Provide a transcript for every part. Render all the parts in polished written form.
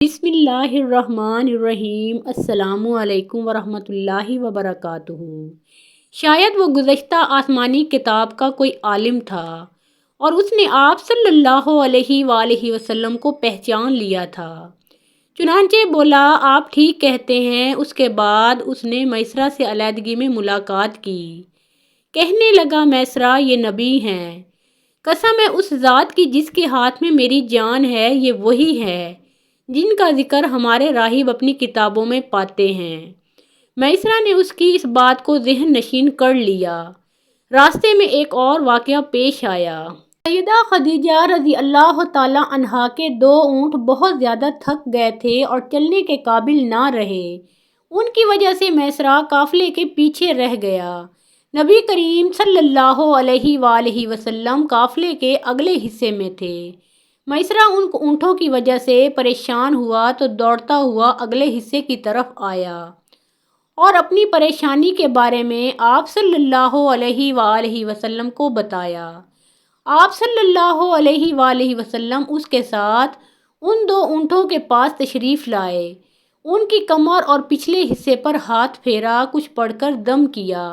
بسم اللہ الرحمن الرحیم۔ السلام علیکم ورحمۃ اللہ وبرکاتہ۔ شاید وہ گزشتہ آسمانی کتاب کا کوئی عالم تھا اور اس نے آپ صلی اللہ علیہ وآلہ وسلم کو پہچان لیا تھا۔ چنانچہ بولا، آپ ٹھیک کہتے ہیں۔ اس کے بعد اس نے میسرہ سے علیحدگی میں ملاقات کی۔ کہنے لگا، میسرہ، یہ نبی ہیں۔ قسم ہے اس ذات کی جس کے ہاتھ میں میری جان ہے، یہ وہی ہے جن کا ذکر ہمارے راہب اپنی کتابوں میں پاتے ہیں۔ میسرہ نے اس کی اس بات کو ذہن نشین کر لیا۔ راستے میں ایک اور واقعہ پیش آیا۔ سیدہ خدیجہ رضی اللہ تعالی عنہا کے 2 اونٹ بہت زیادہ تھک گئے تھے اور چلنے کے قابل نہ رہے۔ ان کی وجہ سے میسرہ قافلے کے پیچھے رہ گیا۔ نبی کریم صلی اللہ علیہ وآلہ وسلم قافلے کے اگلے حصے میں تھے۔ میسرہ ان اونٹوں کی وجہ سے پریشان ہوا تو دوڑتا ہوا اگلے حصے کی طرف آیا اور اپنی پریشانی کے بارے میں آپ صلی اللہ علیہ وآلہ وسلم کو بتایا۔ آپ صلی اللہ علیہ وآلہ وسلم اس کے ساتھ ان 2 اونٹوں کے پاس تشریف لائے، ان کی کمر اور پچھلے حصے پر ہاتھ پھیرا، کچھ پڑھ کر دم کیا۔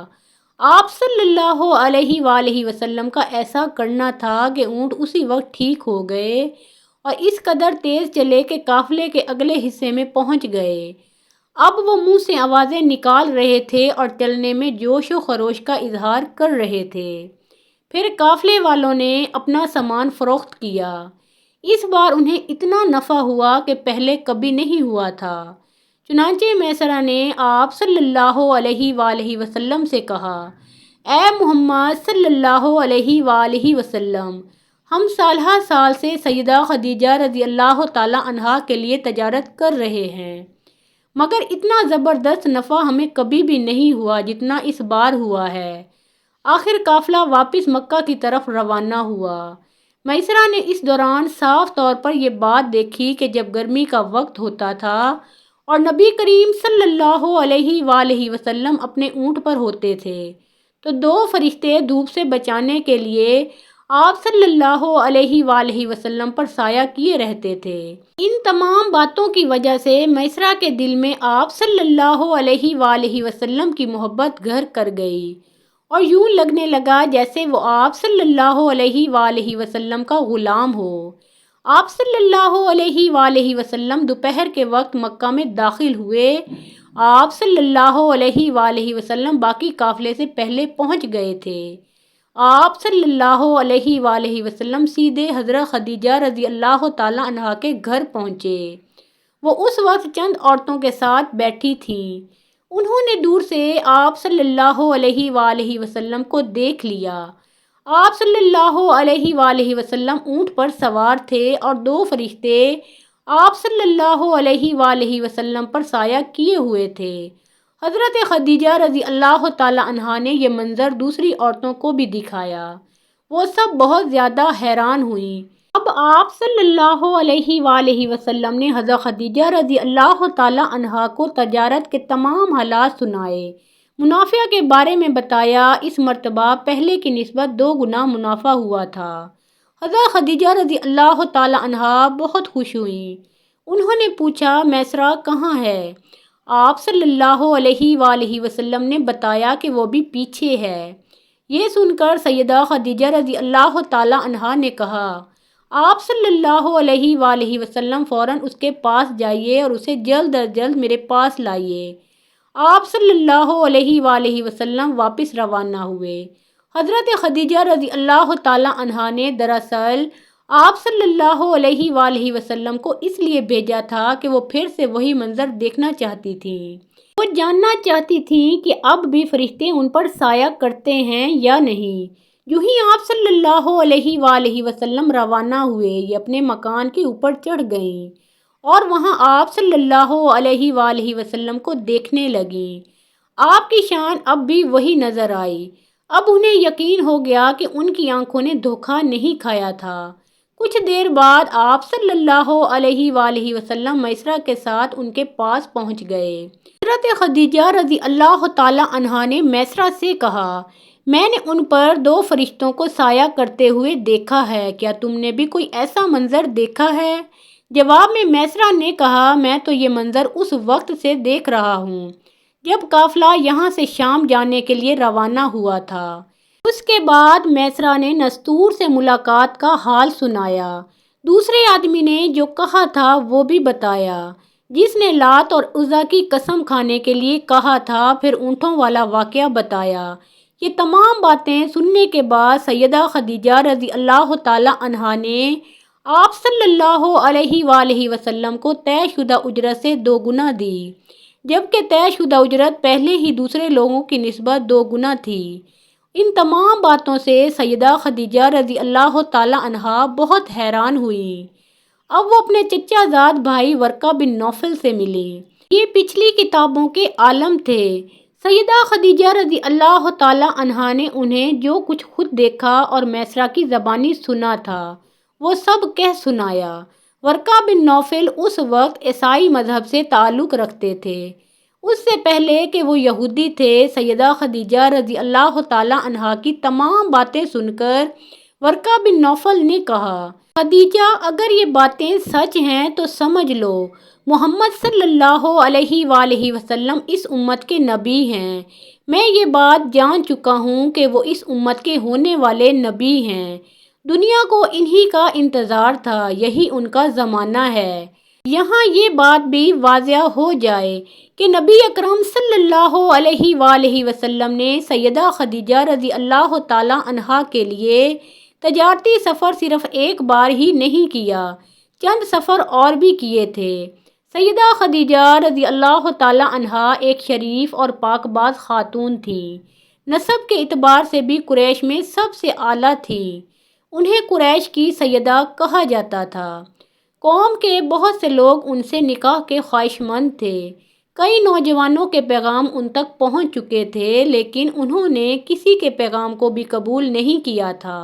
آپ صلی اللہ علیہ وآلہ وسلم کا ایسا کرنا تھا کہ اونٹ اسی وقت ٹھیک ہو گئے اور اس قدر تیز چلے کہ قافلے کے اگلے حصے میں پہنچ گئے۔ اب وہ منہ سے آوازیں نکال رہے تھے اور چلنے میں جوش و خروش کا اظہار کر رہے تھے۔ پھر قافلے والوں نے اپنا سامان فروخت کیا۔ اس بار انہیں اتنا نفع ہوا کہ پہلے کبھی نہیں ہوا تھا۔ چنانچہ میسرہ نے آپ صلی اللہ علیہ وآلہ وسلم سے کہا، اے محمد صلی اللہ علیہ وآلہ وسلم، ہم سالہ سال سے سیدہ خدیجہ رضی اللہ تعالی عنہا کے لیے تجارت کر رہے ہیں، مگر اتنا زبردست نفع ہمیں کبھی بھی نہیں ہوا جتنا اس بار ہوا ہے۔ آخر قافلہ واپس مکہ کی طرف روانہ ہوا۔ میسرہ نے اس دوران صاف طور پر یہ بات دیکھی کہ جب گرمی کا وقت ہوتا تھا اور نبی کریم صلی اللہ علیہ وآلہ وسلم اپنے اونٹ پر ہوتے تھے تو 2 فرشتے دھوپ سے بچانے کے لیے آپ صلی اللہ علیہ وآلہ وسلم پر سایہ کیے رہتے تھے۔ ان تمام باتوں کی وجہ سے میسرہ کے دل میں آپ صلی اللہ علیہ وآلہ وسلم کی محبت گھر کر گئی اور یوں لگنے لگا جیسے وہ آپ صلی اللہ علیہ وآلہ وسلم کا غلام ہو۔ آپ صلی اللہ علیہ وآلہ وسلم دوپہر کے وقت مکہ میں داخل ہوئے۔ آپ صلی اللہ علیہ وآلہ وسلم باقی قافلے سے پہلے پہنچ گئے تھے۔ آپ صلی اللہ علیہ وآلہ وسلم سیدھے حضرت خدیجہ رضی اللہ تعالی عنہا کے گھر پہنچے۔ وہ اس وقت چند عورتوں کے ساتھ بیٹھی تھیں۔ انہوں نے دور سے آپ صلی اللہ علیہ وآلہ وسلم کو دیکھ لیا۔ آپ صلی اللہ علیہ وآلہ وسلم اونٹ پر سوار تھے اور 2 فرشتے آپ صلی اللہ علیہ وآلہ وسلم پر سایہ کیے ہوئے تھے۔ حضرت خدیجہ رضی اللہ تعالی عنہا نے یہ منظر دوسری عورتوں کو بھی دکھایا۔ وہ سب بہت زیادہ حیران ہوئیں۔ اب آپ صلی اللہ علیہ وآلہ وسلم نے حضرت خدیجہ رضی اللہ تعالی عنہا کو تجارت کے تمام حالات سنائے، منافع کے بارے میں بتایا۔ اس مرتبہ پہلے کی نسبت 2 گنا منافع ہوا تھا۔ حضرت خدیجہ رضی اللہ تعالی عنہا بہت خوش ہوئیں۔ انہوں نے پوچھا، میسرہ کہاں ہے؟ آپ صلی اللہ علیہ وآلہ وسلم نے بتایا کہ وہ بھی پیچھے ہے۔ یہ سن کر سیدہ خدیجہ رضی اللہ تعالی عنہا نے کہا، آپ صلی اللہ علیہ وآلہ وسلم فوراً اس کے پاس جائیے اور اسے جلد از جلد میرے پاس لائیے۔ آپ صلی اللہ علیہ وآلہ وسلم واپس روانہ ہوئے۔ حضرت خدیجہ رضی اللہ تعالی عنہا نے دراصل آپ صلی اللہ علیہ وآلہ وسلم کو اس لیے بھیجا تھا کہ وہ پھر سے وہی منظر دیکھنا چاہتی تھیں۔ وہ جاننا چاہتی تھیں کہ اب بھی فرشتے ان پر سایہ کرتے ہیں یا نہیں۔ یوں ہی آپ صلی اللہ علیہ وآلہ وسلم روانہ ہوئے، یہ اپنے مکان کے اوپر چڑھ گئیں اور وہاں آپ صلی اللہ علیہ وآلہ وسلم کو دیکھنے لگیں۔ آپ کی شان اب بھی وہی نظر آئی۔ اب انہیں یقین ہو گیا کہ ان کی آنکھوں نے دھوکہ نہیں کھایا تھا۔ کچھ دیر بعد آپ صلی اللہ علیہ وآلہ وسلم میسرہ کے ساتھ ان کے پاس پہنچ گئے۔ حضرت خدیجہ رضی اللہ تعالی عنہا نے میسرہ سے کہا، میں نے ان پر 2 فرشتوں کو سایہ کرتے ہوئے دیکھا ہے، کیا تم نے بھی کوئی ایسا منظر دیکھا ہے؟ جواب میں میسرہ نے کہا میں تو یہ منظر اس وقت سے دیکھ رہا ہوں جب قافلہ یہاں سے شام جانے کے لیے روانہ ہوا تھا۔ اس کے بعد میسرہ نے نستور سے ملاقات کا حال سنایا۔ دوسرے آدمی نے جو کہا تھا وہ بھی بتایا، جس نے لات اور عزیٰ کی قسم کھانے کے لیے کہا تھا، پھر اونٹوں والا واقعہ بتایا۔ یہ تمام باتیں سننے کے بعد سیدہ خدیجہ رضی اللہ تعالی عنہا نے آپ صلی اللہ علیہ وآلہ وسلم کو طے شدہ اجرت سے 2 گنا دی، جبکہ طے شدہ اجرت پہلے ہی دوسرے لوگوں کی نسبت 2 گنا تھی۔ ان تمام باتوں سے سیدہ خدیجہ رضی اللہ تعالی عنہا بہت حیران ہوئیں۔ اب وہ اپنے چچا زاد بھائی ورقہ بن نوفل سے ملیں۔ یہ پچھلی کتابوں کے عالم تھے۔ سیدہ خدیجہ رضی اللہ تعالی عنہا نے انہیں جو کچھ خود دیکھا اور میسرہ کی زبانی سنا تھا وہ سب کہہ سنایا۔ ورقہ بن نوفل اس وقت عیسائی مذہب سے تعلق رکھتے تھے۔ اس سے پہلے کہ وہ یہودی تھے، سیدہ خدیجہ رضی اللہ تعالی عنہا کی تمام باتیں سن کر ورقہ بن نوفل نے کہا، خدیجہ اگر یہ باتیں سچ ہیں تو سمجھ لو محمد صلی اللہ علیہ وآلہ وسلم اس امت کے نبی ہیں۔ میں یہ بات جان چکا ہوں کہ وہ اس امت کے ہونے والے نبی ہیں۔ دنیا کو انہی کا انتظار تھا، یہی ان کا زمانہ ہے۔ یہاں یہ بات بھی واضح ہو جائے کہ نبی اکرم صلی اللہ علیہ وآلہ وسلم نے سیدہ خدیجہ رضی اللہ تعالی عنہا کے لیے تجارتی سفر صرف ایک بار ہی نہیں کیا، چند سفر اور بھی کیے تھے۔ سیدہ خدیجہ رضی اللہ تعالی عنہا ایک شریف اور پاک باز خاتون تھیں۔ نسب کے اعتبار سے بھی قریش میں سب سے اعلیٰ تھیں۔ انہیں قریش کی سیدہ کہا جاتا تھا۔ قوم کے بہت سے لوگ ان سے نکاح کے خواہش مند تھے۔ کئی نوجوانوں کے پیغام ان تک پہنچ چکے تھے، لیکن انہوں نے کسی کے پیغام کو بھی قبول نہیں کیا تھا۔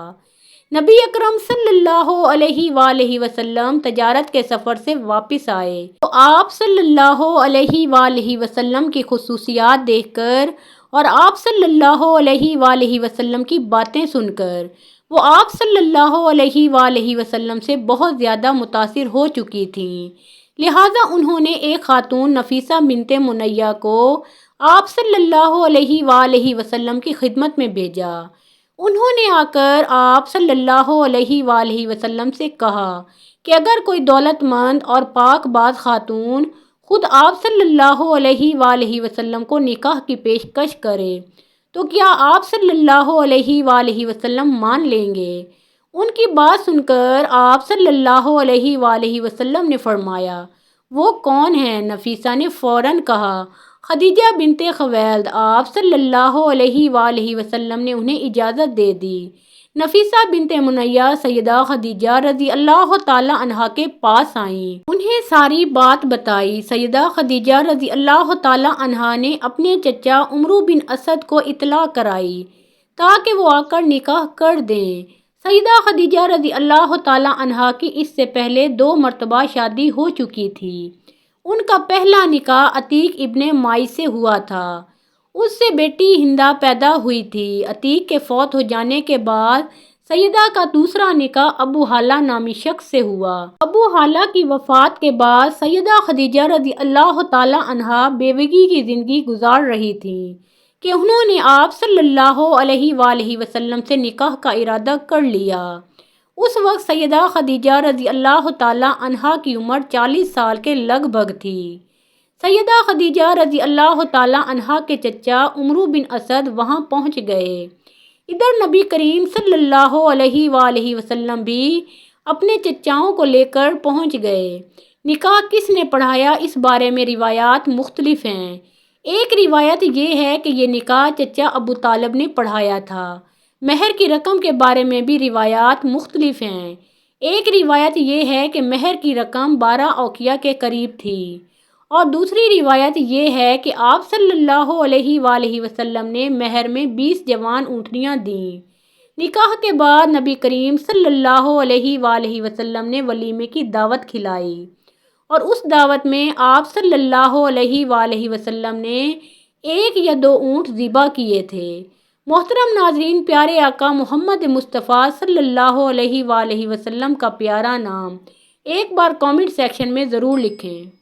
نبی اکرم صلی اللہ علیہ وآلہ وسلم تجارت کے سفر سے واپس آئے تو آپ صلی اللہ علیہ وآلہ وسلم کی خصوصیات دیکھ کر اور آپ صلی اللہ علیہ وآلہ وسلم کی باتیں سن کر وہ آپ صلی اللہ علیہ وآلہ وسلم سے بہت زیادہ متاثر ہو چکی تھیں، لہٰذا انہوں نے ایک خاتون نفیسہ بنت منیہ کو آپ صلی اللہ علیہ وآلہ وسلم کی خدمت میں بھیجا۔ انہوں نے آ کر آپ صلی اللہ علیہ وآلہ وسلم سے کہا کہ اگر کوئی دولت مند اور پاک باز خاتون خود آپ صلی اللہ علیہ وآلہ وسلم کو نکاح کی پیشکش کرے تو کیا آپ صلی اللہ علیہ وآلہ وسلم مان لیں گے؟ ان کی بات سن کر آپ صلی اللہ علیہ وآلہ وسلم نے فرمایا، وہ کون ہیں؟ نفیسہ نے فوراً کہا، خدیجہ بنت خویلد۔ آپ صلی اللہ علیہ وآلہ وسلم نے انہیں اجازت دے دی۔ نفیسہ بنت منیہ سیدہ خدیجہ رضی اللہ تعالی عنہا کے پاس آئیں، انہیں ساری بات بتائی۔ سیدہ خدیجہ رضی اللہ تعالی عنہا نے اپنے چچا عمرو بن اسد کو اطلاع کرائی تاکہ وہ آ کر نکاح کر دیں۔ سیدہ خدیجہ رضی اللہ تعالی عنہا کی اس سے پہلے 2 مرتبہ شادی ہو چکی تھی۔ ان کا پہلا نکاح عتیق ابن مائی سے ہوا تھا، اس سے بیٹی ہندہ پیدا ہوئی تھی۔ عتیق کے فوت ہو جانے کے بعد سیدہ کا دوسرا نکاح ابو حالہ نامی شخص سے ہوا۔ ابو حالہ کی وفات کے بعد سیدہ خدیجہ رضی اللہ تعالی عنہا بیوگی کی زندگی گزار رہی تھیں کہ انہوں نے آپ صلی اللہ علیہ وآلہ وسلم سے نکاح کا ارادہ کر لیا۔ اس وقت سیدہ خدیجہ رضی اللہ تعالی عنہا کی عمر 40 سال کے لگ بھگ تھی۔ سیدہ خدیجہ رضی اللہ تعالی عنہا کے چچا عمرو بن اسد وہاں پہنچ گئے۔ ادھر نبی کریم صلی اللہ علیہ وآلہ وسلم بھی اپنے چچاؤں کو لے کر پہنچ گئے۔ نکاح کس نے پڑھایا، اس بارے میں روایات مختلف ہیں۔ ایک روایت یہ ہے کہ یہ نکاح چچا ابو طالب نے پڑھایا تھا۔ مہر کی رقم کے بارے میں بھی روایات مختلف ہیں۔ ایک روایت یہ ہے کہ مہر کی رقم 12 اوقیہ کے قریب تھی، اور دوسری روایت یہ ہے کہ آپ صلی اللہ علیہ وآلہ وسلم نے مہر میں 20 جوان اونٹنیاں دیں۔ نکاح کے بعد نبی کریم صلی اللہ علیہ وآلہ وسلم نے ولیمے کی دعوت کھلائی، اور اس دعوت میں آپ صلی اللہ علیہ وآلہ وسلم نے 1 یا 2 اونٹ ذبح کیے تھے۔ محترم ناظرین، پیارے آقا محمد مصطفیٰ صلی اللہ علیہ وآلہ وسلم کا پیارا نام ایک بار کامنٹ سیکشن میں ضرور لکھیں۔